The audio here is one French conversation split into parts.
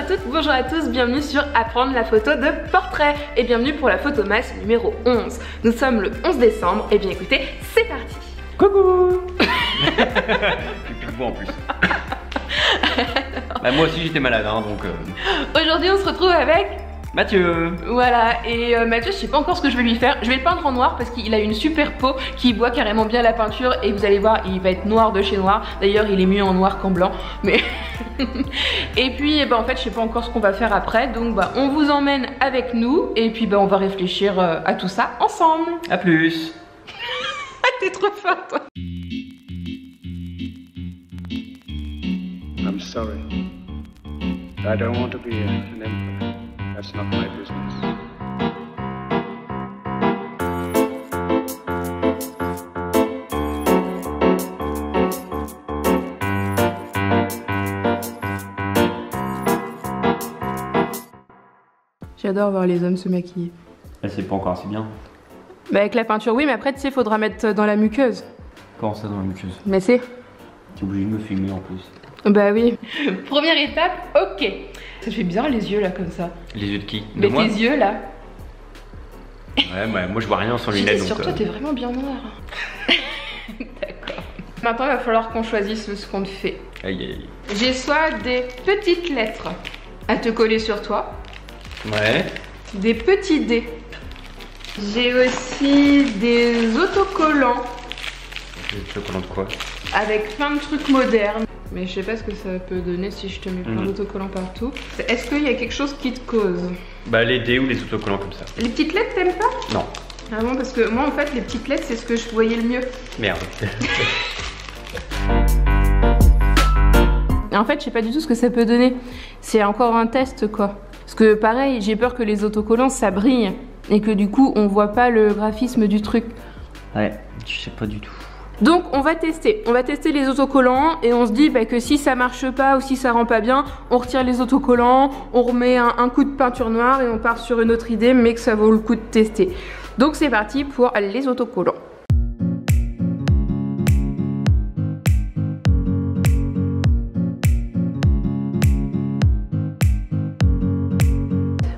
toutes, bonjour à tous, bienvenue sur Apprendre la photo de portrait et bienvenue pour la photomasse numéro 11. Nous sommes le 11 décembre, et bien écoutez, c'est parti. Coucou. Tu piques beau en plus. Bah, moi aussi j'étais malade hein, donc Aujourd'hui on se retrouve avec Mathieu. Voilà, et Mathieu, je sais pas encore ce que je vais lui faire. Je vais le peindre en noir parce qu'il a une super peau qui boit carrément bien la peinture. Et vous allez voir, il va être noir de chez noir. D'ailleurs, il est mieux en noir qu'en blanc. Mais et puis, en fait, je sais pas encore ce qu'on va faire après. Donc, on vous emmène avec nous. Et puis, on va réfléchir à tout ça ensemble. A plus. T'es trop fort, toi. I'm sorry. I don't want to be an emperor. That's not my business. J'adore voir les hommes se maquiller. C'est pas encore assez bien. Avec la peinture, oui, mais après, tu sais, faudra mettre dans la muqueuse. Comment ça dans la muqueuse? Mais c'est... T'es obligé de me filmer en plus. Bah oui. Première étape, ok. Ça te fait bizarre les yeux là comme ça. Les yeux de qui? De Mais moi? tes yeux là. Ouais, bah, moi je vois rien sans lunettes donc... Sur toi, t'es vraiment bien noir. D'accord. Maintenant, il va falloir qu'on choisisse ce qu'on te fait. Aïe aïe aïe. J'ai soit des petites lettres à te coller sur toi, Ouais. des petits dés. J'ai aussi des autocollants Des autocollants de quoi? avec plein de trucs modernes. Mais je sais pas ce que ça peut donner si je te mets plein d'autocollants partout. Est-ce qu'il y a quelque chose qui te cause? Bah les dés ou les autocollants comme ça. Les petites lettres, t'aimes pas? Non. Ah bon, parce que moi en fait les petites lettres c'est ce que je voyais le mieux. Merde. En fait je sais pas du tout ce que ça peut donner. C'est encore un test quoi. Parce que pareil j'ai peur que les autocollants ça brille. Et que du coup on voit pas le graphisme du truc. Ouais, je sais pas du tout. Donc on va tester les autocollants et on se dit que si ça marche pas ou si ça rend pas bien, on retire les autocollants, on remet un coup de peinture noire et on part sur une autre idée mais que ça vaut le coup de tester. Donc c'est parti pour les autocollants.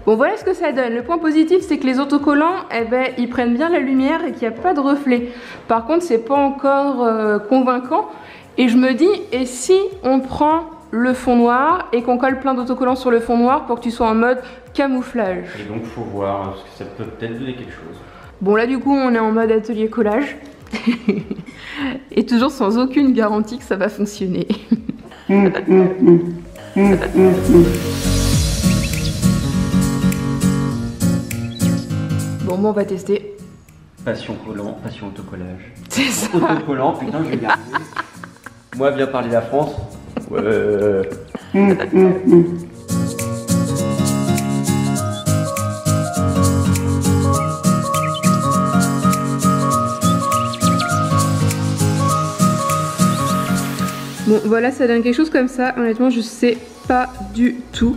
Bon voilà ce que ça donne. Le point positif c'est que les autocollants ils prennent bien la lumière et qu'il n'y a pas de reflet. Par contre c'est pas encore convaincant. Et je me dis, et si on prend le fond noir et qu'on colle plein d'autocollants sur le fond noir pour que tu sois en mode camouflage. Et donc faut voir, parce que ça peut peut-être donner quelque chose. Bon là du coup on est en mode atelier collage. Et toujours sans aucune garantie que ça va fonctionner. Bon, on va tester. Passion collant, passion autocollage. C'est ça. Autocollant, putain, je vais garder. Moi, viens parler la France. Ouais. Bon, voilà, ça donne quelque chose comme ça. Honnêtement, je sais pas du tout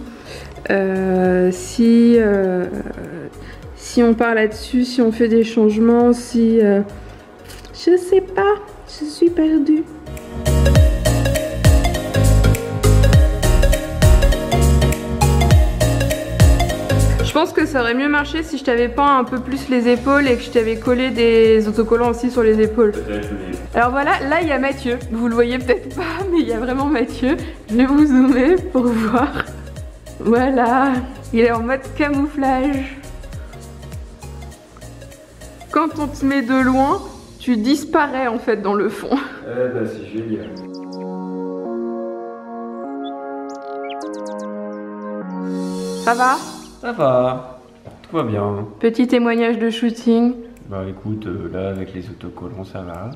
si on part là-dessus, si on fait des changements, si... Je sais pas, je suis perdue. Je pense que ça aurait mieux marché si je t'avais peint un peu plus les épaules et que je t'avais collé des autocollants aussi sur les épaules. Alors voilà, là il y a Mathieu. Vous le voyez peut-être pas, mais il y a vraiment Mathieu. Je vais vous zoomer pour voir. Voilà, il est en mode camouflage. Quand on te met de loin, tu disparais en fait dans le fond. C'est génial. Ça va? Ça va. Tout va bien. Petit témoignage de shooting. Bah écoute, là avec les autocollants ça va.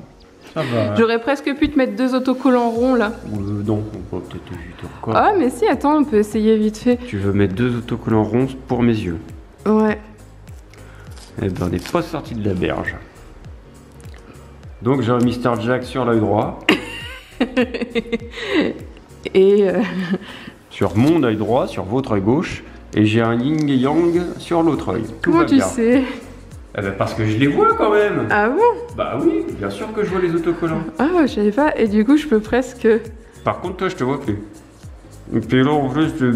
Ça va. J'aurais presque pu te mettre 2 autocollants ronds là. Non, on peut peut-être éviter encore. Ah mais si, attends, on peut essayer vite fait. Tu veux mettre 2 autocollants ronds pour mes yeux. Ouais. Eh ben on n'est pas sorti de la berge. Donc j'ai un Mr Jack sur l'œil droit. Et sur mon œil droit, sur votre œil gauche. Et j'ai un yin et yang sur l'autre œil. comment tu sais? Eh ben parce que je les vois quand même. Ah bon? Bah oui, bien sûr que je vois les autocollants. Ah je savais pas, et du coup je peux presque... Par contre toi je te vois plus. Et puis là en plus tu...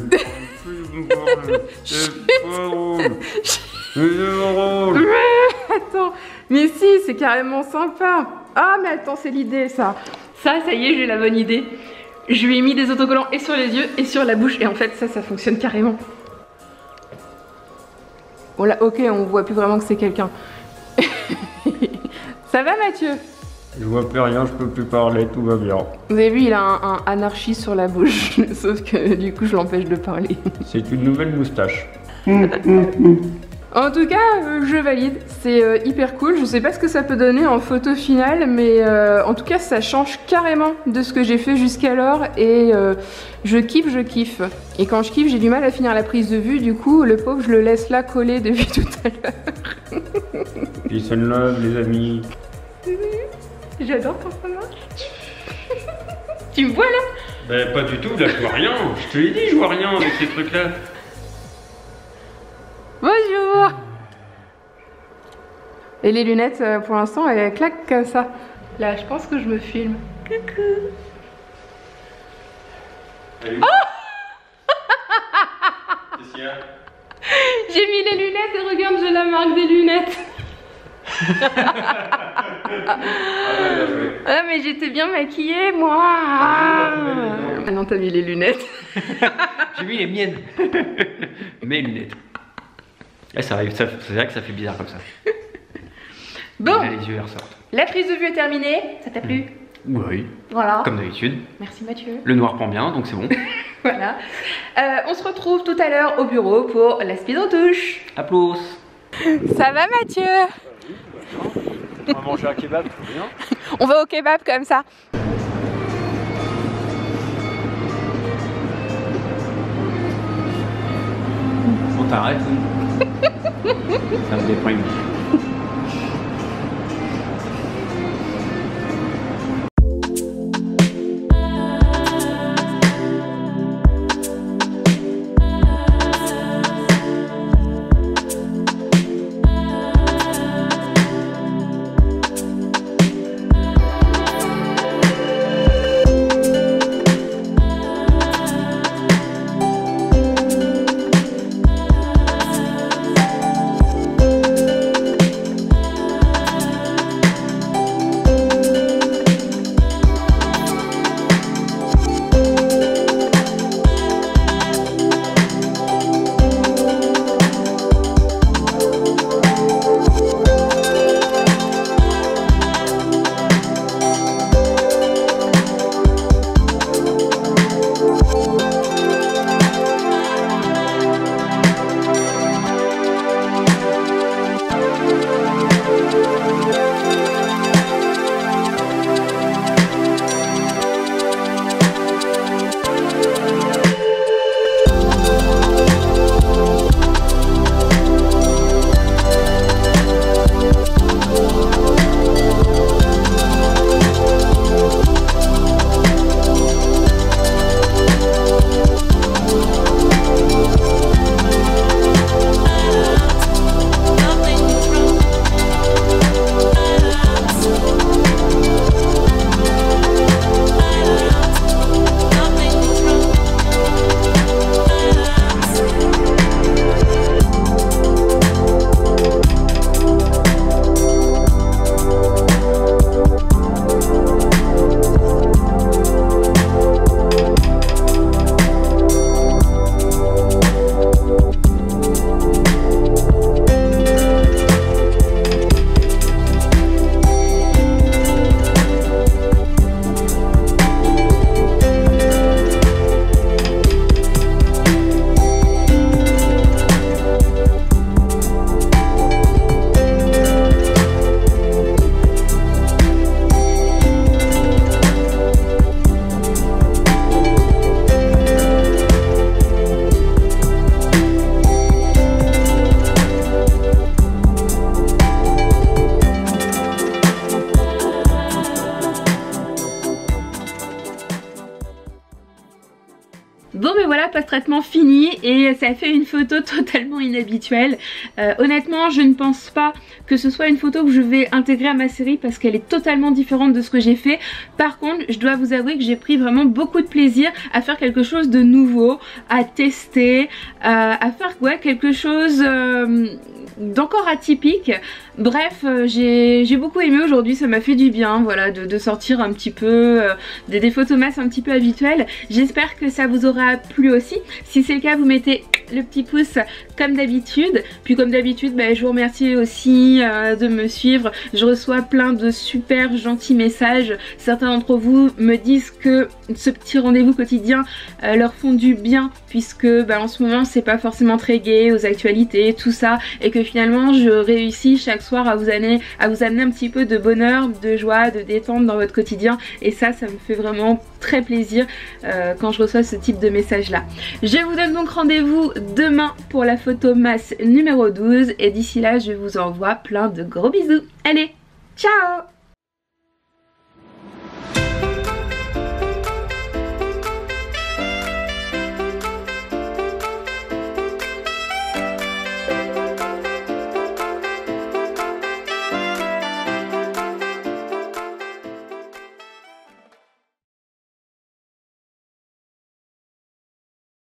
me parler. C'est pas drôle. C'est drôle. Attends, mais si, c'est carrément sympa. Ah, mais attends, c'est l'idée, ça. Ça y est, j'ai la bonne idée. Je lui ai mis des autocollants et sur les yeux et sur la bouche. Et en fait, ça fonctionne carrément. Bon là, ok, on voit plus vraiment que c'est quelqu'un. Ça va, Mathieu? Je vois plus rien, je peux plus parler, tout va bien. Vous avez vu, il a un anarchiste sur la bouche. Sauf que du coup, je l'empêche de parler. C'est une nouvelle moustache. En tout cas, je valide, c'est hyper cool. Je sais pas ce que ça peut donner en photo finale, mais en tout cas, ça change carrément de ce que j'ai fait jusqu'alors et je kiffe. Et quand je kiffe, j'ai du mal à finir la prise de vue, du coup, le pauvre, je le laisse là coller depuis tout à l'heure. Peace and love, les amis. J'adore ton format. Tu me vois là? Ben pas du tout, là je vois rien. Je te l'ai dit, je vois rien avec ces trucs-là. Bonjour. Et les lunettes, pour l'instant, elles claquent comme ça. Là, je pense que je me filme. Coucou. Oh Qu'est-ce qu'il y a? J'ai mis les lunettes et regarde, j'ai la marque des lunettes. Ah mais j'étais bien maquillée moi. Ah non, t'as mis les lunettes. J'ai mis les miennes. Mes lunettes. Eh, c'est vrai que ça fait bizarre comme ça. Bon, là, les yeux ressortent. la prise de vue est terminée. Ça t'a plu? Oui, Voilà. comme d'habitude. Merci Mathieu. Le noir prend bien, donc c'est bon. Voilà. On se retrouve tout à l'heure au bureau pour la speed retouche. Applause. Ça va Mathieu? On va manger un kebab, tout bien. On va au kebab comme ça. On t'arrête. Ça me déprime. Bon mais voilà, post-traitement fini et ça fait une photo totalement inhabituelle. Honnêtement je ne pense pas que ce soit une photo que je vais intégrer à ma série parce qu'elle est totalement différente de ce que j'ai fait. Par contre je dois vous avouer que j'ai pris vraiment beaucoup de plaisir à faire quelque chose de nouveau, à tester, à faire quelque chose d'encore atypique. Bref, j'ai beaucoup aimé aujourd'hui, ça m'a fait du bien voilà, de sortir un petit peu des photomasses un petit peu habituelles. J'espère que ça vous aura plu aussi. Si c'est le cas, vous mettez le petit pouce comme d'habitude. Puis comme d'habitude, je vous remercie aussi de me suivre. Je reçois plein de super gentils messages. Certains d'entre vous me disent que ce petit rendez-vous quotidien leur font du bien puisque en ce moment c'est pas forcément très gai aux actualités, tout ça, et que finalement je réussis chaque soir à vous amener un petit peu de bonheur, de joie, de détente dans votre quotidien, et ça me fait vraiment très plaisir quand je reçois ce type de message là. Je vous donne donc rendez-vous demain pour la photo masse numéro 12 et d'ici là je vous envoie plein de gros bisous. Allez, ciao!